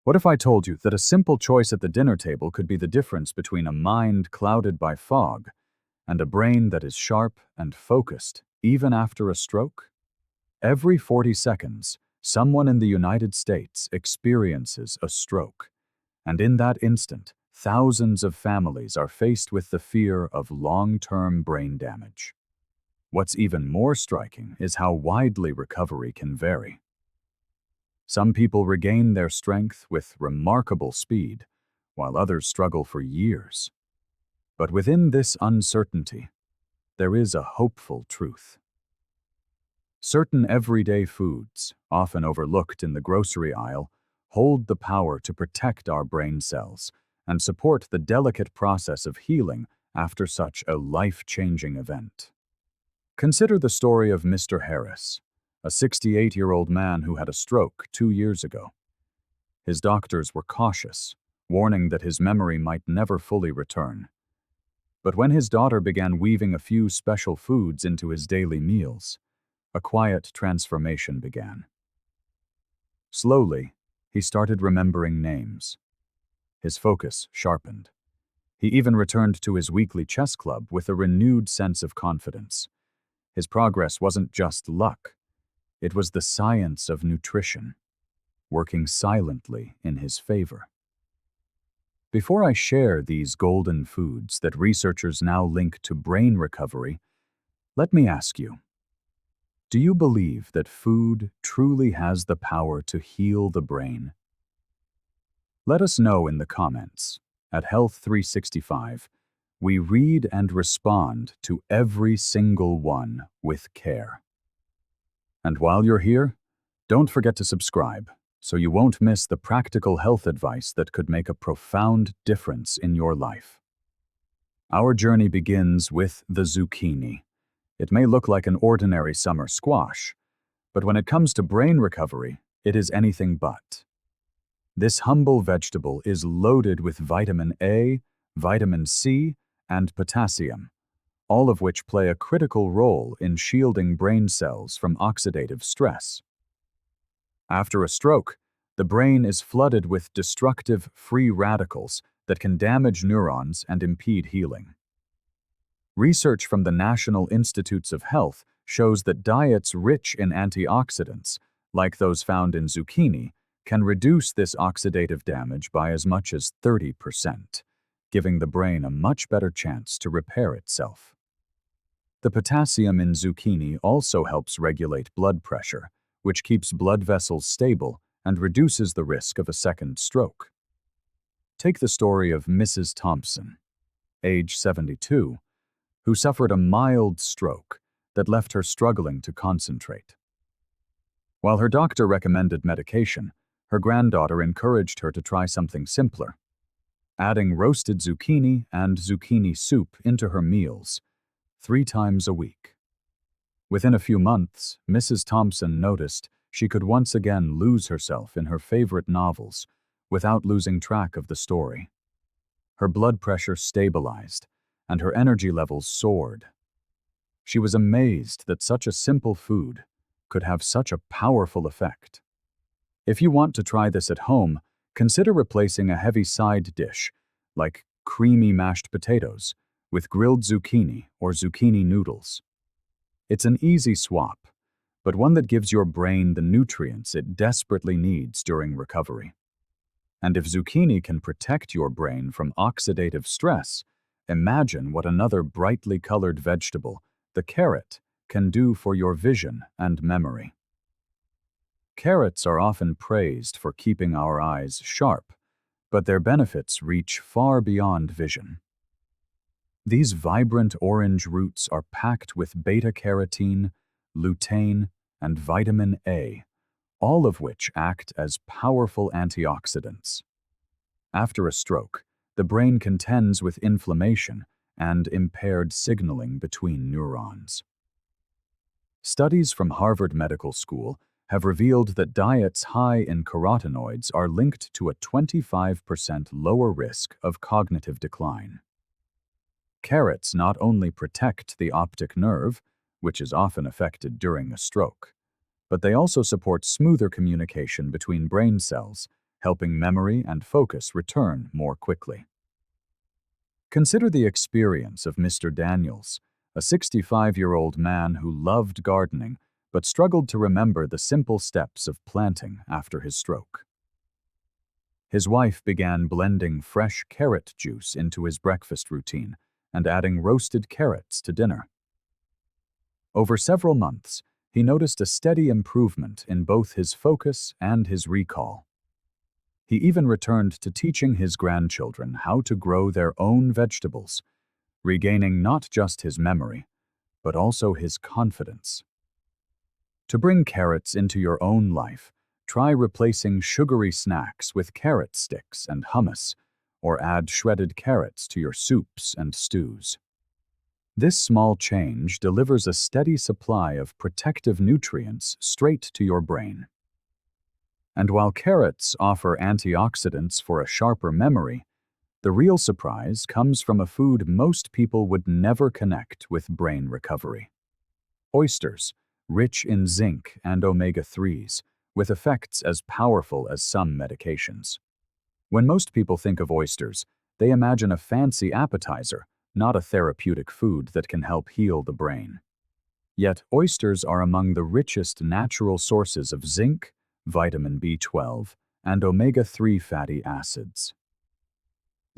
What if I told you that a simple choice at the dinner table could be the difference between a mind clouded by fog and a brain that is sharp and focused, even after a stroke? Every 40 seconds, someone in the United States experiences a stroke, and in that instant, thousands of families are faced with the fear of long-term brain damage. What's even more striking is how widely recovery can vary. Some people regain their strength with remarkable speed, while others struggle for years. But within this uncertainty, there is a hopeful truth. Certain everyday foods, often overlooked in the grocery aisle, hold the power to protect our brain cells and support the delicate process of healing after such a life-changing event. Consider the story of Mr. Harris, a 68-year-old man who had a stroke 2 years ago. His doctors were cautious, warning that his memory might never fully return. But when his daughter began weaving a few special foods into his daily meals, a quiet transformation began. Slowly, he started remembering names. His focus sharpened. He even returned to his weekly chess club with a renewed sense of confidence. His progress wasn't just luck. It was the science of nutrition, working silently in his favor. Before I share these golden foods that researchers now link to brain recovery, let me ask you, do you believe that food truly has the power to heal the brain? Let us know in the comments. At Health 365, we read and respond to every single one with care. And while you're here, don't forget to subscribe so you won't miss the practical health advice that could make a profound difference in your life. Our journey begins with the zucchini. It may look like an ordinary summer squash, but when it comes to brain recovery, it is anything but. This humble vegetable is loaded with vitamin A, vitamin C, and potassium, all of which play a critical role in shielding brain cells from oxidative stress. After a stroke, the brain is flooded with destructive free radicals that can damage neurons and impede healing. Research from the National Institutes of Health shows that diets rich in antioxidants, like those found in zucchini, can reduce this oxidative damage by as much as 30%, giving the brain a much better chance to repair itself. The potassium in zucchini also helps regulate blood pressure, which keeps blood vessels stable and reduces the risk of a second stroke. Take the story of Mrs. Thompson, age 72, who suffered a mild stroke that left her struggling to concentrate. While her doctor recommended medication, her granddaughter encouraged her to try something simpler, adding roasted zucchini and zucchini soup into her meals 3 times a week. Within a few months, Mrs. Thompson noticed she could once again lose herself in her favorite novels without losing track of the story. Her blood pressure stabilized, and her energy levels soared. She was amazed that such a simple food could have such a powerful effect. If you want to try this at home, consider replacing a heavy side dish, like creamy mashed potatoes, with grilled zucchini or zucchini noodles. It's an easy swap, but one that gives your brain the nutrients it desperately needs during recovery. And if zucchini can protect your brain from oxidative stress, imagine what another brightly colored vegetable, the carrot, can do for your vision and memory. Carrots are often praised for keeping our eyes sharp, but their benefits reach far beyond vision. These vibrant orange roots are packed with beta-carotene, lutein, and vitamin A, all of which act as powerful antioxidants. After a stroke, the brain contends with inflammation and impaired signaling between neurons. Studies from Harvard Medical School have revealed that diets high in carotenoids are linked to a 25% lower risk of cognitive decline. Carrots not only protect the optic nerve, which is often affected during a stroke, but they also support smoother communication between brain cells helping memory and focus return more quickly. Consider the experience of Mr. Daniels, a 65-year-old man who loved gardening but struggled to remember the simple steps of planting after his stroke. His wife began blending fresh carrot juice into his breakfast routine and adding roasted carrots to dinner. Over several months, he noticed a steady improvement in both his focus and his recall. He even returned to teaching his grandchildren how to grow their own vegetables, regaining not just his memory, but also his confidence. To bring carrots into your own life, try replacing sugary snacks with carrot sticks and hummus, or add shredded carrots to your soups and stews. This small change delivers a steady supply of protective nutrients straight to your brain. And while carrots offer antioxidants for a sharper memory, the real surprise comes from a food most people would never connect with brain recovery. Oysters, rich in zinc and omega-3s, with effects as powerful as some medications. When most people think of oysters, they imagine a fancy appetizer, not a therapeutic food that can help heal the brain. Yet oysters are among the richest natural sources of zinc, vitamin B12, and omega-3 fatty acids.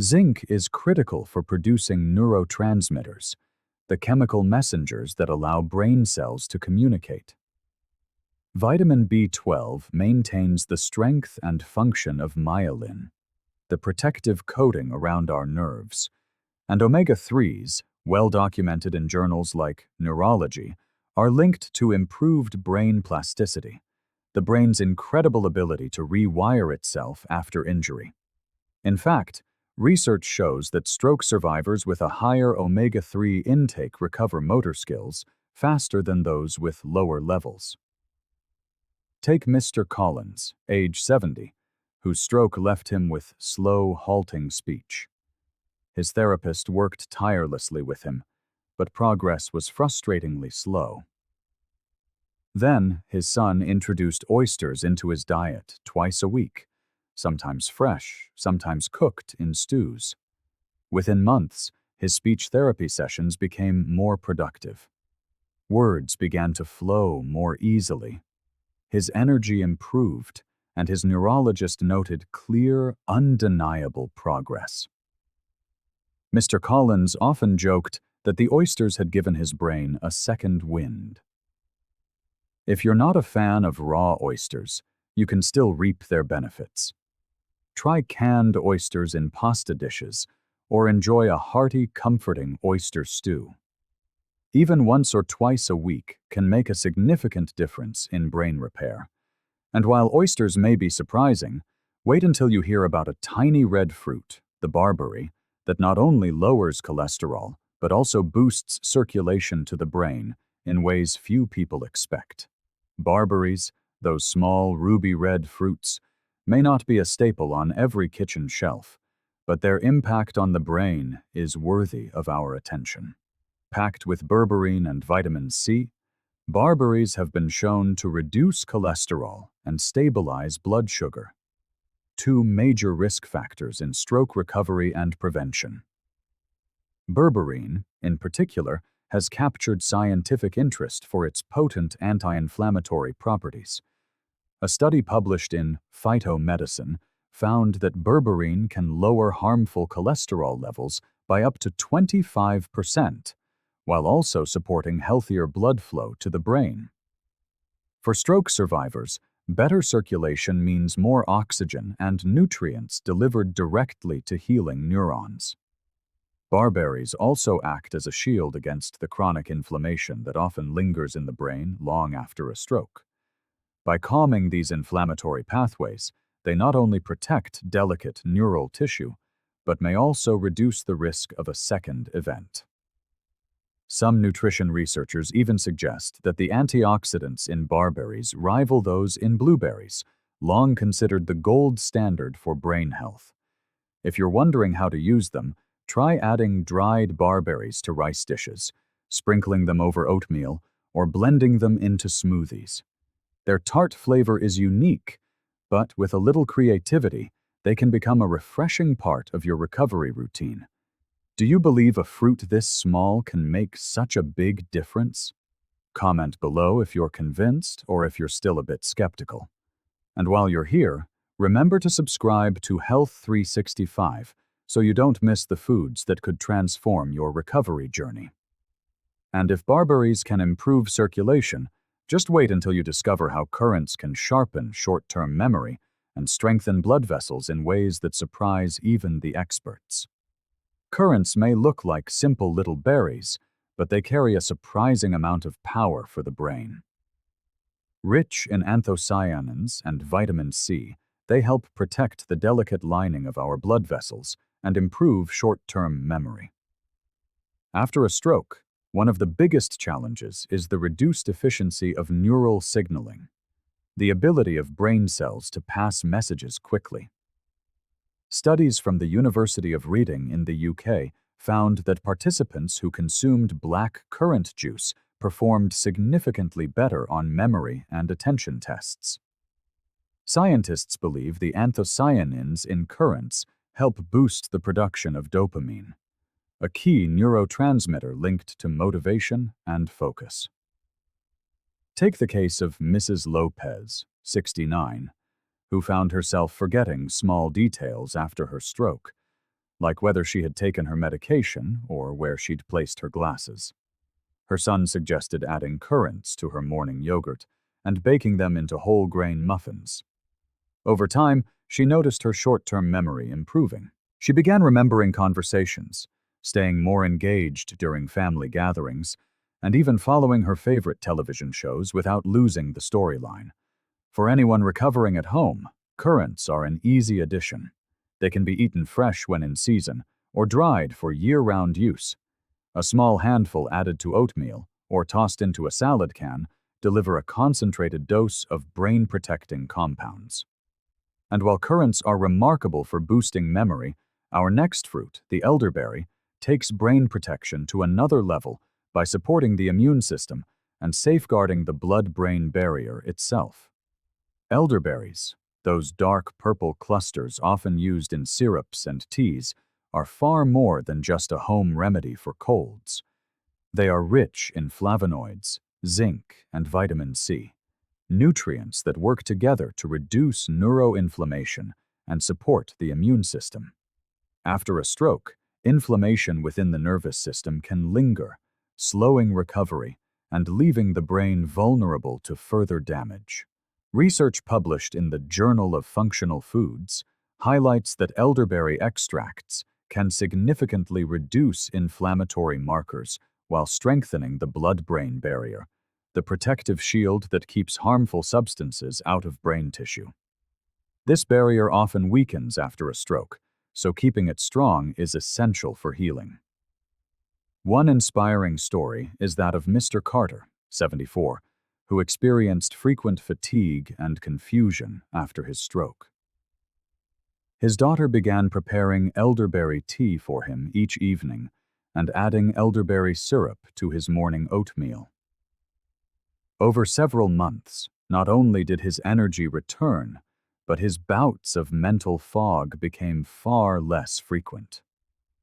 Zinc is critical for producing neurotransmitters, the chemical messengers that allow brain cells to communicate. Vitamin B12 maintains the strength and function of myelin, the protective coating around our nerves, and omega-3s, well documented in journals like Neurology, are linked to improved brain plasticity, the brain's incredible ability to rewire itself after injury. In fact, research shows that stroke survivors with a higher omega-3 intake recover motor skills faster than those with lower levels. Take Mr. Collins, age 70, whose stroke left him with slow, halting speech. His therapist worked tirelessly with him, but progress was frustratingly slow. Then, his son introduced oysters into his diet twice a week, sometimes fresh, sometimes cooked in stews. Within months, his speech therapy sessions became more productive. Words began to flow more easily. His energy improved, and his neurologist noted clear, undeniable progress. Mr. Collins often joked that the oysters had given his brain a second wind. If you're not a fan of raw oysters, you can still reap their benefits. Try canned oysters in pasta dishes, or enjoy a hearty, comforting oyster stew. Even once or twice a week can make a significant difference in brain repair. And while oysters may be surprising, wait until you hear about a tiny red fruit, the barberry, that not only lowers cholesterol, but also boosts circulation to the brain in ways few people expect. Barberries, those small ruby-red fruits, may not be a staple on every kitchen shelf, but their impact on the brain is worthy of our attention. Packed with berberine and vitamin C, barberries have been shown to reduce cholesterol and stabilize blood sugar, two major risk factors in stroke recovery and prevention. Berberine, in particular, has captured scientific interest for its potent anti-inflammatory properties. A study published in Phytomedicine found that berberine can lower harmful cholesterol levels by up to 25%, while also supporting healthier blood flow to the brain. For stroke survivors, better circulation means more oxygen and nutrients delivered directly to healing neurons. Barberries also act as a shield against the chronic inflammation that often lingers in the brain long after a stroke. By calming these inflammatory pathways, they not only protect delicate neural tissue, but may also reduce the risk of a second event. Some nutrition researchers even suggest that the antioxidants in barberries rival those in blueberries, long considered the gold standard for brain health. If you're wondering how to use them, try adding dried barberries to rice dishes, sprinkling them over oatmeal, or blending them into smoothies. Their tart flavor is unique, But with a little creativity, they can become a refreshing part of your recovery routine. Do you believe a fruit this small can make such a big difference? Comment below if you're convinced or if you're still a bit skeptical. And while you're here, remember to subscribe to Health 365 so you don't miss the foods that could transform your recovery journey. And if barberries can improve circulation, just wait until you discover how currants can sharpen short-term memory and strengthen blood vessels in ways that surprise even the experts. Currants may look like simple little berries, but they carry a surprising amount of power for the brain. Rich in anthocyanins and vitamin C, they help protect the delicate lining of our blood vessels and improve short-term memory. After a stroke, one of the biggest challenges is the reduced efficiency of neural signaling, the ability of brain cells to pass messages quickly. Studies from the University of Reading in the UK found that participants who consumed black currant juice performed significantly better on memory and attention tests. Scientists believe the anthocyanins in currants help boost the production of dopamine, a key neurotransmitter linked to motivation and focus. Take the case of Mrs. Lopez, 69, who found herself forgetting small details after her stroke, like whether she had taken her medication or where she'd placed her glasses. Her son suggested adding currants to her morning yogurt and baking them into whole grain muffins. Over time, she noticed her short-term memory improving. She began remembering conversations, staying more engaged during family gatherings, and even following her favorite television shows without losing the storyline. For anyone recovering at home, currants are an easy addition. They can be eaten fresh when in season or dried for year-round use. A small handful added to oatmeal or tossed into a salad can deliver a concentrated dose of brain-protecting compounds. And while currants are remarkable for boosting memory, our next fruit, the elderberry, takes brain protection to another level by supporting the immune system and safeguarding the blood-brain barrier itself. Elderberries, those dark purple clusters often used in syrups and teas, are far more than just a home remedy for colds. They are rich in flavonoids, zinc, and vitamin C, nutrients that work together to reduce neuroinflammation and support the immune system. After a stroke, inflammation within the nervous system can linger, slowing recovery and leaving the brain vulnerable to further damage. Research published in the Journal of Functional Foods highlights that elderberry extracts can significantly reduce inflammatory markers while strengthening the blood-brain barrier, the protective shield that keeps harmful substances out of brain tissue. This barrier often weakens after a stroke, so keeping it strong is essential for healing. One inspiring story is that of Mr. Carter, 74, who experienced frequent fatigue and confusion after his stroke. His daughter began preparing elderberry tea for him each evening and adding elderberry syrup to his morning oatmeal. Over several months, not only did his energy return, but his bouts of mental fog became far less frequent.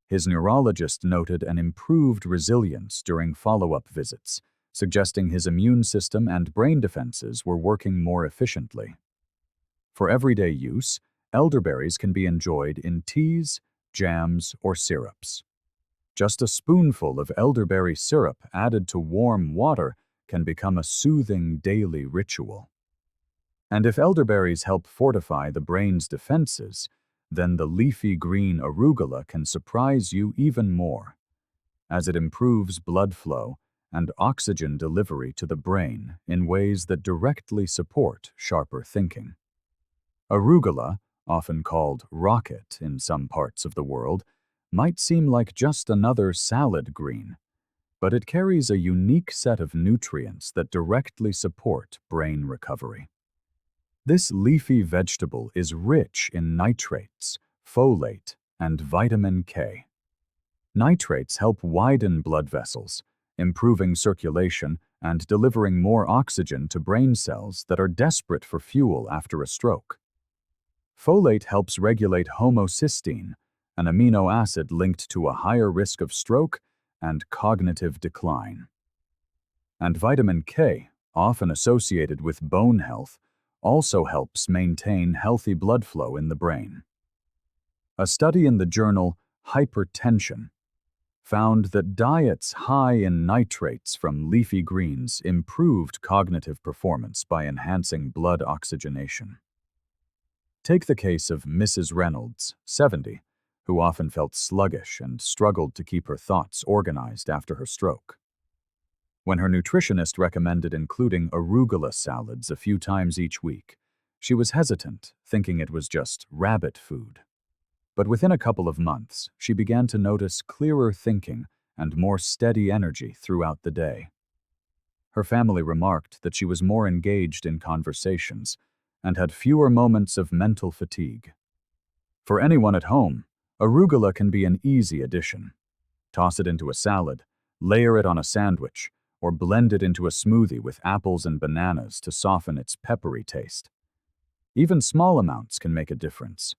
His neurologist noted an improved resilience during follow-up visits, suggesting his immune system and brain defenses were working more efficiently. For everyday use, elderberries can be enjoyed in teas, jams, or syrups. Just a spoonful of elderberry syrup added to warm water can become a soothing daily ritual. And if elderberries help fortify the brain's defenses, then the leafy green arugula can surprise you even more, as it improves blood flow and oxygen delivery to the brain in ways that directly support sharper thinking. Arugula, often called rocket in some parts of the world, might seem like just another salad green, but it carries a unique set of nutrients that directly support brain recovery. This leafy vegetable is rich in nitrates, folate, and vitamin K. Nitrates help widen blood vessels, improving circulation and delivering more oxygen to brain cells that are desperate for fuel after a stroke. Folate helps regulate homocysteine, an amino acid linked to a higher risk of stroke and cognitive decline. And vitamin K, often associated with bone health, also helps maintain healthy blood flow in the brain. A study in the journal Hypertension found that diets high in nitrates from leafy greens improved cognitive performance by enhancing blood oxygenation. Take the case of Mrs. Reynolds, 70, who often felt sluggish and struggled to keep her thoughts organized after her stroke. When her nutritionist recommended including arugula salads a few times each week, she was hesitant, thinking it was just rabbit food. But within a couple of months, she began to notice clearer thinking and more steady energy throughout the day. Her family remarked that she was more engaged in conversations and had fewer moments of mental fatigue. For anyone at home, arugula can be an easy addition. Toss it into a salad, layer it on a sandwich, or blend it into a smoothie with apples and bananas to soften its peppery taste. Even small amounts can make a difference.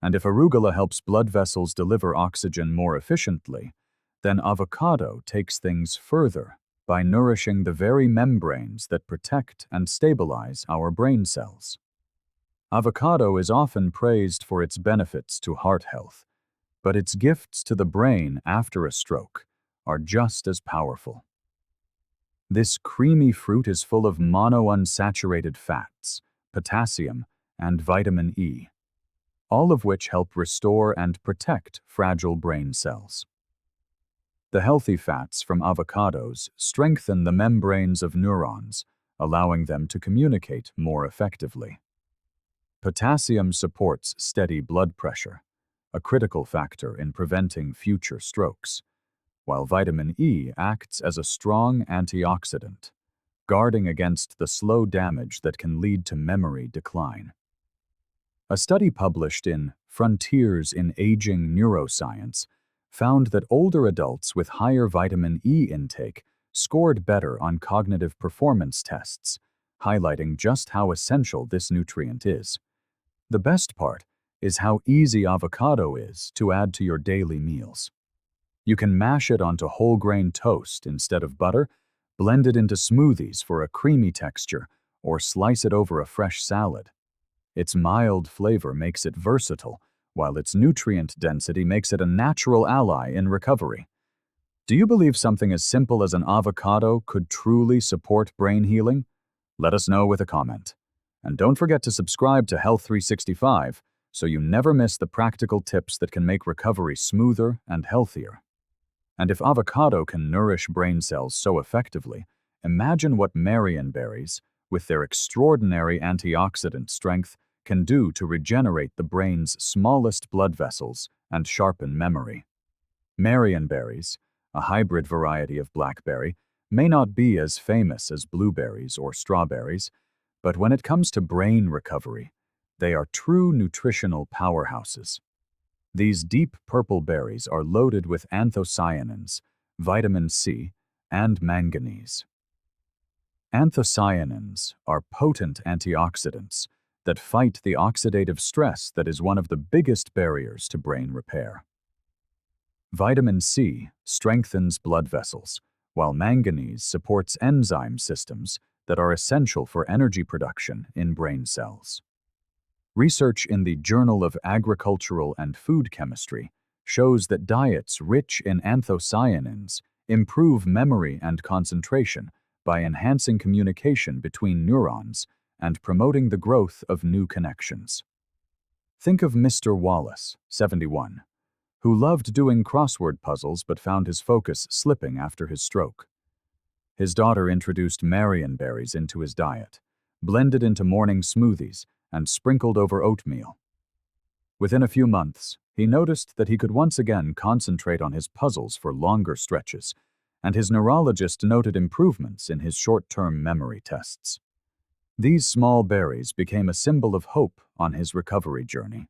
And if arugula helps blood vessels deliver oxygen more efficiently, then avocado takes things further by nourishing the very membranes that protect and stabilize our brain cells. Avocado is often praised for its benefits to heart health, but its gifts to the brain after a stroke are just as powerful. This creamy fruit is full of monounsaturated fats, potassium, and vitamin E, all of which help restore and protect fragile brain cells. The healthy fats from avocados strengthen the membranes of neurons, allowing them to communicate more effectively. Potassium supports steady blood pressure, a critical factor in preventing future strokes, while vitamin E acts as a strong antioxidant, guarding against the slow damage that can lead to memory decline. A study published in Frontiers in Aging Neuroscience found that older adults with higher vitamin E intake scored better on cognitive performance tests, highlighting just how essential this nutrient is. The best part is how easy avocado is to add to your daily meals. You can mash it onto whole grain toast instead of butter, blend it into smoothies for a creamy texture, or slice it over a fresh salad. Its mild flavor makes it versatile, while its nutrient density makes it a natural ally in recovery. Do you believe something as simple as an avocado could truly support brain healing? Let us know with a comment. And don't forget to subscribe to Health 365 so you never miss the practical tips that can make recovery smoother and healthier. And if avocado can nourish brain cells so effectively, imagine what marionberries, with their extraordinary antioxidant strength, can do to regenerate the brain's smallest blood vessels and sharpen memory. Marionberries, a hybrid variety of blackberry, may not be as famous as blueberries or strawberries, but when it comes to brain recovery, they are true nutritional powerhouses. These deep purple berries are loaded with anthocyanins, vitamin C, and manganese. Anthocyanins are potent antioxidants that fight the oxidative stress that is one of the biggest barriers to brain repair. Vitamin C strengthens blood vessels, while manganese supports enzyme systems that are essential for energy production in brain cells. Research in the Journal of Agricultural and Food Chemistry shows that diets rich in anthocyanins improve memory and concentration by enhancing communication between neurons and promoting the growth of new connections. Think of Mr. Wallace, 71, who loved doing crossword puzzles but found his focus slipping after his stroke. His daughter introduced marionberries into his diet, blended into morning smoothies, and sprinkled over oatmeal. Within a few months, he noticed that he could once again concentrate on his puzzles for longer stretches, and his neurologist noted improvements in his short-term memory tests. These small berries became a symbol of hope on his recovery journey.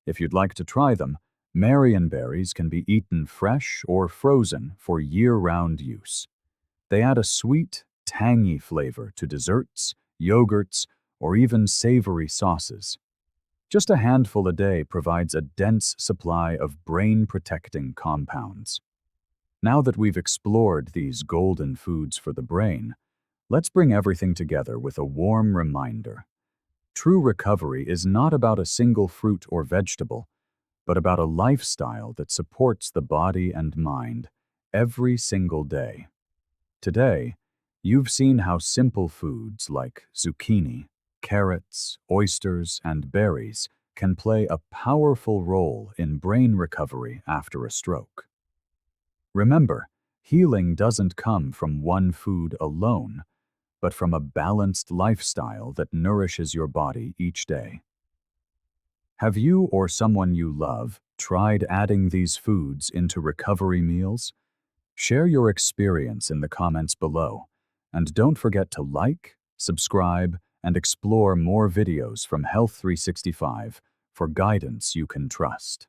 If you'd like to try them, marionberries can be eaten fresh or frozen for year-round use. They add a sweet, tangy flavor to desserts, yogurts, or even savory sauces. Just a handful a day provides a dense supply of brain-protecting compounds. Now that we've explored these golden foods for the brain, let's bring everything together with a warm reminder. True recovery is not about a single fruit or vegetable, but about a lifestyle that supports the body and mind every single day. Today, you've seen how simple foods like zucchini, carrots, oysters, and berries can play a powerful role in brain recovery after a stroke. Remember, healing doesn't come from one food alone, but from a balanced lifestyle that nourishes your body each day. Have you or someone you love tried adding these foods into recovery meals? Share your experience in the comments below, and don't forget to like, subscribe, and explore more videos from Health 365 for guidance you can trust.